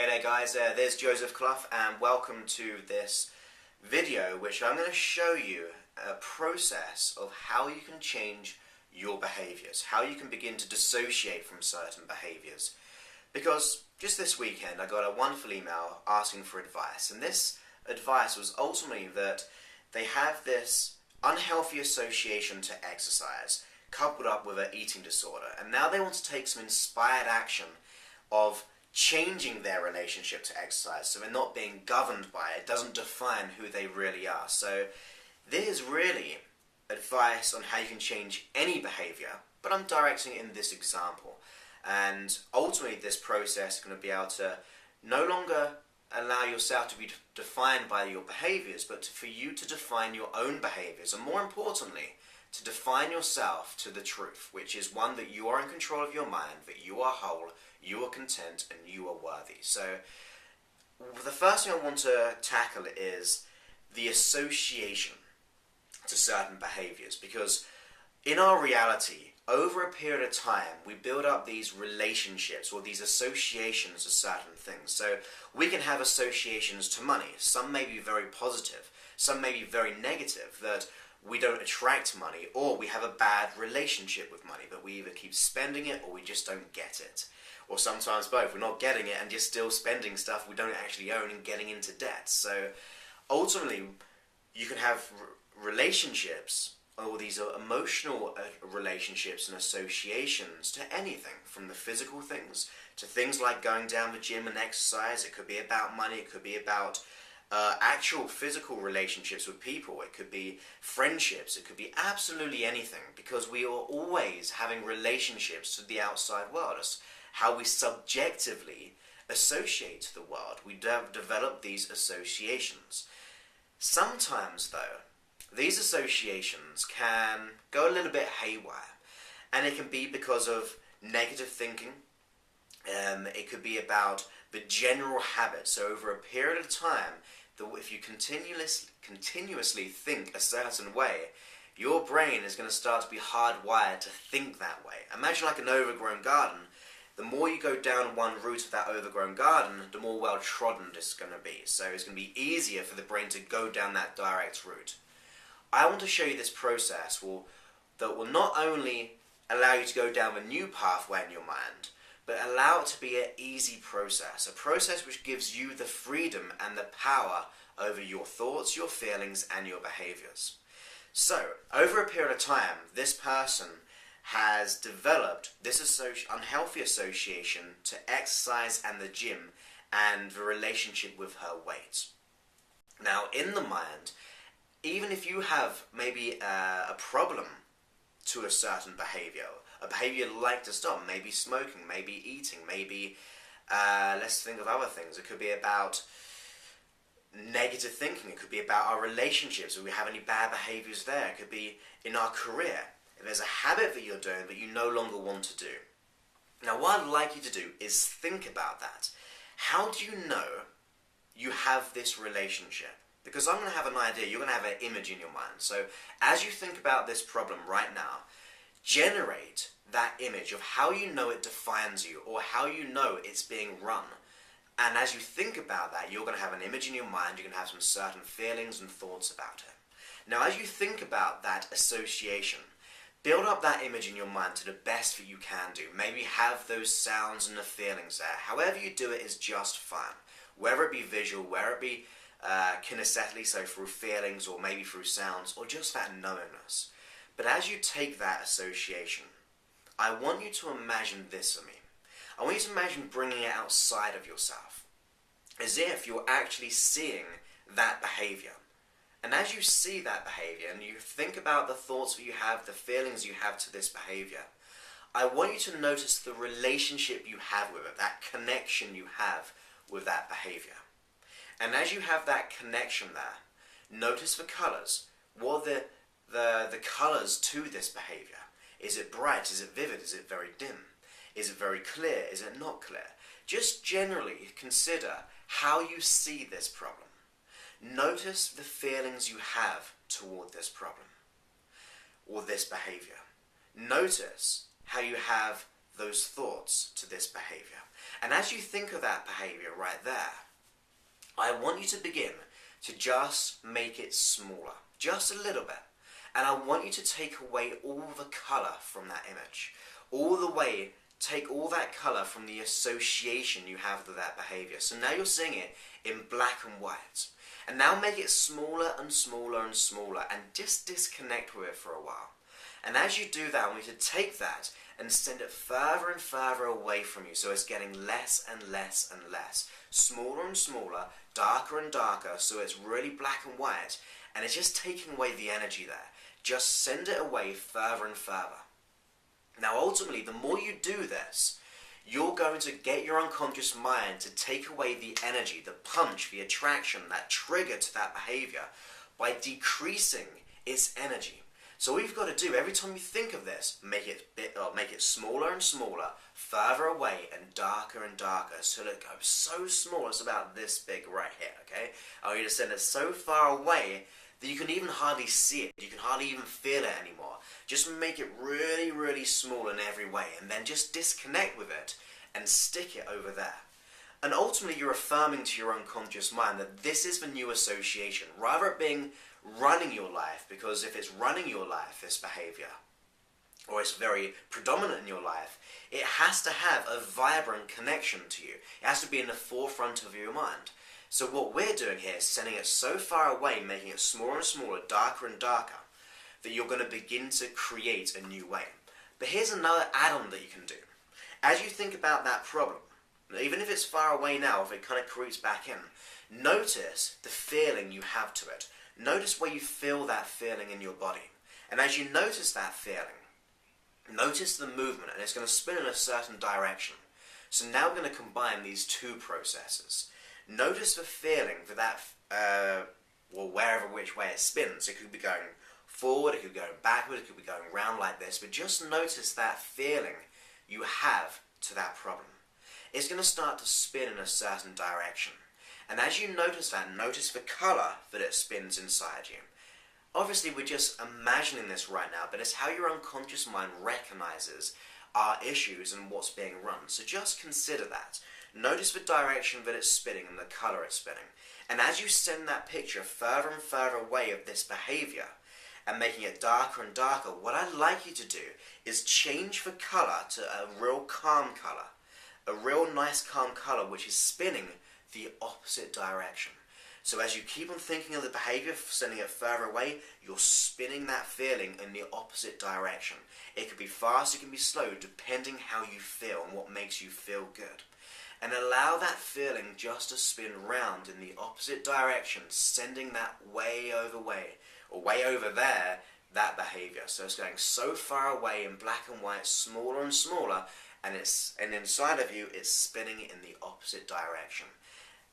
Hey there guys, there's Joseph Clough and welcome to this video which I'm going to show you a process of how you can change your behaviours, how you can begin to dissociate from certain behaviours. Because just this weekend I got a wonderful email asking for advice, and this advice was ultimately that they have this unhealthy association to exercise coupled up with an eating disorder, and now they want to take some inspired action of changing their relationship to exercise so they're not being governed by it. It doesn't define who they really are. So this is really advice on how you can change any behaviour, but I'm directing it in this example. And ultimately this process is going to be able to no longer allow yourself to be defined by your behaviours, but for you to define your own behaviours, and more importantly, to define yourself to the truth, which is one that you are in control of your mind, that you are whole, you are content, and you are worthy. So the first thing I want to tackle is the association to certain behaviours, because in our reality, over a period of time, we build up these relationships or these associations to certain things. So we can have associations to money. Some may be very positive, some may be very negative, that we don't attract money, or we have a bad relationship with money, but we either keep spending it or we just don't get it. Or sometimes both. We're not getting it and just still spending stuff we don't actually own and getting into debt. So ultimately, you can have relationships, or these emotional relationships and associations to anything, from the physical things to things like going down the gym and exercise. It could be about money, it could be about actual physical relationships with people, it could be friendships, it could be absolutely anything, because we are always having relationships to the outside world. It's how we subjectively associate to the world. We develop these associations. Sometimes though, these associations can go a little bit haywire, and it can be because of negative thinking. It could be about the general habit. So over a period of time, if you continuously think a certain way, your brain is going to start to be hardwired to think that way. Imagine like an overgrown garden. The more you go down one route of that overgrown garden, the more well trodden it's going to be. So it's going to be easier for the brain to go down that direct route. I want to show you this process that will not only allow you to go down a new pathway in your mind, but allow it to be an easy process, a process which gives you the freedom and the power over your thoughts, your feelings, and your behaviours. So, over a period of time, this person has developed this unhealthy association to exercise and the gym and the relationship with her weight. Now, in the mind, even if you have maybe a problem to a certain behaviour, a behaviour you'd like to stop, maybe smoking, maybe eating, maybe, let's think of other things. It could be about negative thinking, it could be about our relationships, if we have any bad behaviours there, it could be in our career. If there's a habit that you're doing that you no longer want to do. Now what I'd like you to do is think about that. How do you know you have this relationship? Because I'm going to have an idea, you're going to have an image in your mind. So as you think about this problem right now, generate that image of how you know it defines you, or how you know it's being run. And as you think about that, you're going to have an image in your mind, you're going to have some certain feelings and thoughts about it. Now as you think about that association, build up that image in your mind to the best that you can do. Maybe have those sounds and the feelings there. However you do it is just fine. Whether it be visual, whether it be kinesthetically, so through feelings, or maybe through sounds, or just that knowingness. But as you take that association, I want you to imagine this for me. I want you to imagine bringing it outside of yourself, as if you're actually seeing that behaviour. And as you see that behaviour, and you think about the thoughts that you have, the feelings you have to this behaviour, I want you to notice the relationship you have with it, that connection you have with that behaviour. And as you have that connection there, notice the colours. What are the colours to this behaviour? Is it bright? Is it vivid? Is it very dim? Is it very clear? Is it not clear? Just generally consider how you see this problem. Notice the feelings you have toward this problem, or this behaviour. Notice how you have those thoughts to this behaviour. And as you think of that behavior right there, I want you to begin to just make it smaller, just a little bit. And I want you to take away all the colour from that image. All the way, take all that colour from the association you have with that behaviour. So now you're seeing it in black and white. And now make it smaller and smaller and smaller, and just disconnect with it for a while. And as you do that, I want you to take that and send it further and further away from you, so it's getting less and less and less. Smaller and smaller, darker and darker, so it's really black and white, and it's just taking away the energy there. Just send it away further and further. Now ultimately, the more you do this, you're going to get your unconscious mind to take away the energy, the punch, the attraction, that trigger to that behavior by decreasing its energy. So all you've got to do, every time you think of this, make it smaller and smaller, further away and darker, so it goes so small, it's about this big right here, okay? I want you to send it so far away that you can even hardly see it, you can hardly even feel it anymore. Just make it really, really small in every way, and then just disconnect with it and stick it over there. And ultimately you're affirming to your unconscious mind that this is the new association, rather it being running your life, because if it's running your life, this behavior, or it's very predominant in your life, it has to have a vibrant connection to you. It has to be in the forefront of your mind. So what we're doing here is sending it so far away, making it smaller and smaller, darker and darker, that you're going to begin to create a new way. But here's another add-on that you can do. As you think about that problem, even if it's far away now, if it kind of creeps back in, notice the feeling you have to it. Notice where you feel that feeling in your body. And as you notice that feeling, notice the movement, and it's going to spin in a certain direction. So now we're going to combine these two processes. Notice the feeling for that, wherever which way it spins. It could be going forward, it could be going backward, it could be going round like this, but just notice that feeling you have to that problem. It's going to start to spin in a certain direction. And as you notice that, notice the colour that it spins inside you. Obviously we're just imagining this right now, but it's how your unconscious mind recognises our issues and what's being run. So just consider that. Notice the direction that it's spinning and the colour it's spinning. And as you send that picture further and further away of this behaviour, and making it darker and darker, what I'd like you to do is change the colour to a real calm colour. A real nice calm colour which is spinning the opposite direction. So as you keep on thinking of the behaviour, sending it further away, you're spinning that feeling in the opposite direction. It can be fast, it can be slow, depending how you feel and what makes you feel good. And allow that feeling just to spin round in the opposite direction, sending that way over there, that behaviour. So it's going so far away in black and white, smaller and smaller, and inside of you it's spinning in the opposite direction.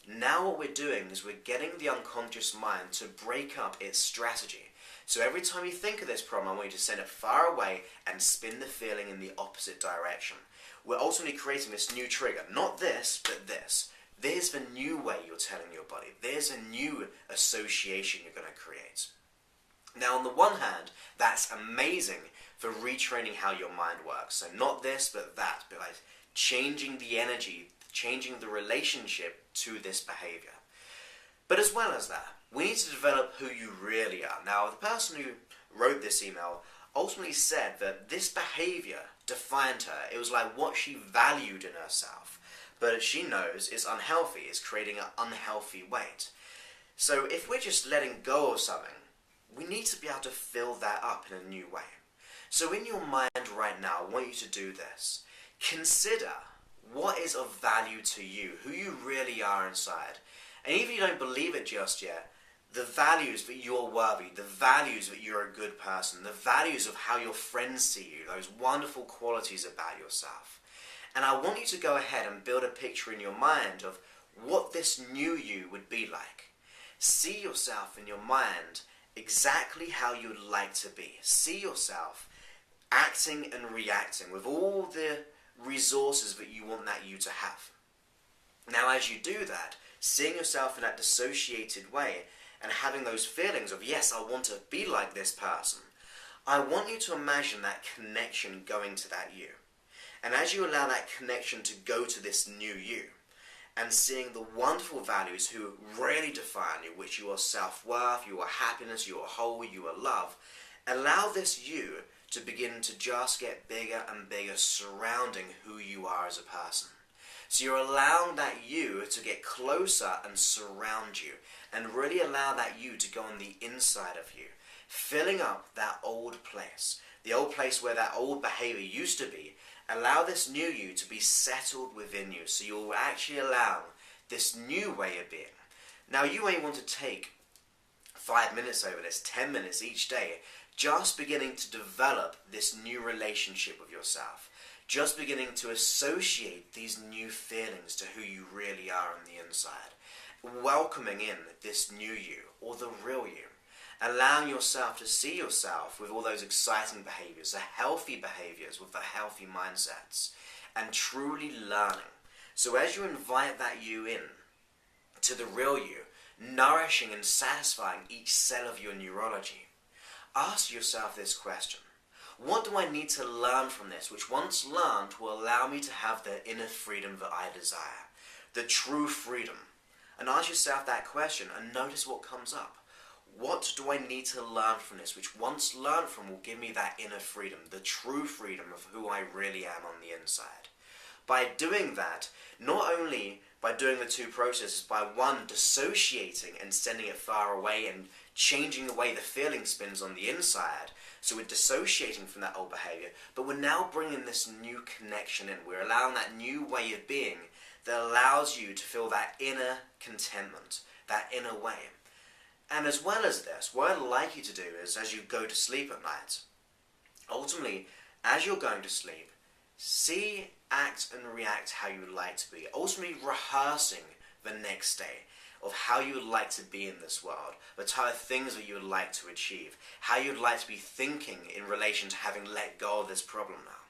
Now what we're doing is we're getting the unconscious mind to break up its strategy. So every time you think of this problem, I want you to send it far away and spin the feeling in the opposite direction. We're ultimately creating this new trigger. Not this, but this. There's the new way you're telling your body. There's a new association you're going to create. Now on the one hand, that's amazing for retraining how your mind works. So not this, but that. But like changing the energy, changing the relationship to this behavior. But as well as that, we need to develop who you really are. Now, the person who wrote this email ultimately said that this behavior defined her. It was like what she valued in herself. But as she knows, it's unhealthy. It's creating an unhealthy weight. So if we're just letting go of something, we need to be able to fill that up in a new way. So in your mind right now, I want you to do this. Consider what is of value to you, who you really are inside. And even if you don't believe it just yet, the values that you're worthy, the values that you're a good person, the values of how your friends see you, those wonderful qualities about yourself. And I want you to go ahead and build a picture in your mind of what this new you would be like. See yourself in your mind exactly how you'd like to be. See yourself acting and reacting with all the resources that you want that you to have. Now as you do that, seeing yourself in that dissociated way and having those feelings of, yes, I want to be like this person, I want you to imagine that connection going to that you. And as you allow that connection to go to this new you, and seeing the wonderful values who really define you, which you are self-worth, you are happiness, you are whole, you are love, allow this you to begin to just get bigger and bigger surrounding who you are as a person. So you're allowing that you to get closer and surround you, and really allow that you to go on the inside of you, filling up that old place, the old place where that old behavior used to be. Allow this new you to be settled within you, so you'll actually allow this new way of being. Now, you may want to take 5 minutes over this, 10 minutes each day, just beginning to develop this new relationship with yourself, just beginning to associate these new feelings to who you really are on the inside, welcoming in this new you, or the real you. Allowing yourself to see yourself with all those exciting behaviors, the healthy behaviors with the healthy mindsets, and truly learning. So as you invite that you in to the real you, nourishing and satisfying each cell of your neurology, ask yourself this question: what do I need to learn from this, which once learned will allow me to have the inner freedom that I desire, the true freedom? And ask yourself that question and notice what comes up. What do I need to learn from this, which once learned from will give me that inner freedom, the true freedom of who I really am on the inside? By doing that, not only by doing the two processes, by one, dissociating and sending it far away and changing the way the feeling spins on the inside, so we're dissociating from that old behavior, but we're now bringing this new connection in. We're allowing that new way of being that allows you to feel that inner contentment, that inner way. And as well as this, what I'd like you to do is, as you go to sleep at night, ultimately, as you're going to sleep, see, act and react how you would like to be. Ultimately rehearsing the next day of how you would like to be in this world, the type of things that you would like to achieve, how you would like to be thinking in relation to having let go of this problem now.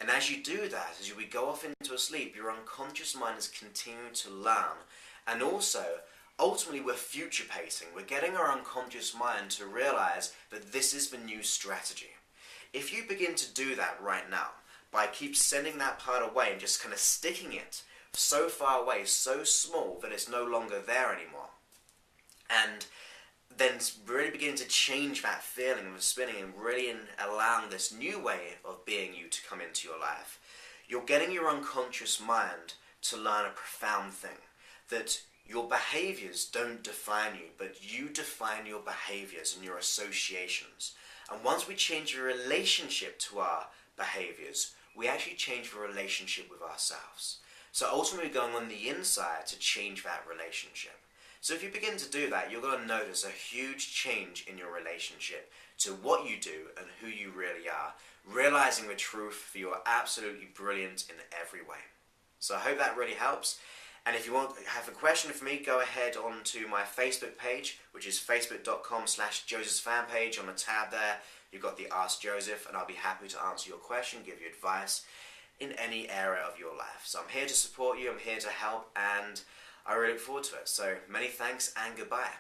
And as you do that, as you go off into a sleep, your unconscious mind is continuing to learn, and also ultimately, we're future pacing. We're getting our unconscious mind to realize that this is the new strategy. If you begin to do that right now, by keep sending that part away and just kind of sticking it so far away, so small that it's no longer there anymore, and then really begin to change that feeling of spinning and really allowing this new way of being you to come into your life, you're getting your unconscious mind to learn a profound thing, that your behaviors don't define you, but you define your behaviors and your associations. And once we change your relationship to our behaviors, we actually change the relationship with ourselves. So ultimately going on the inside to change that relationship. So if you begin to do that, you're going to notice a huge change in your relationship to what you do and who you really are, realizing the truth that you are absolutely brilliant in every way. So I hope that really helps. And if you want to have a question for me, go ahead onto my Facebook page, which is facebook.com/Joseph's fan page. On the tab there, you've got the Ask Joseph, and I'll be happy to answer your question, give you advice in any area of your life. So I'm here to support you, I'm here to help, and I really look forward to it. So many thanks and goodbye.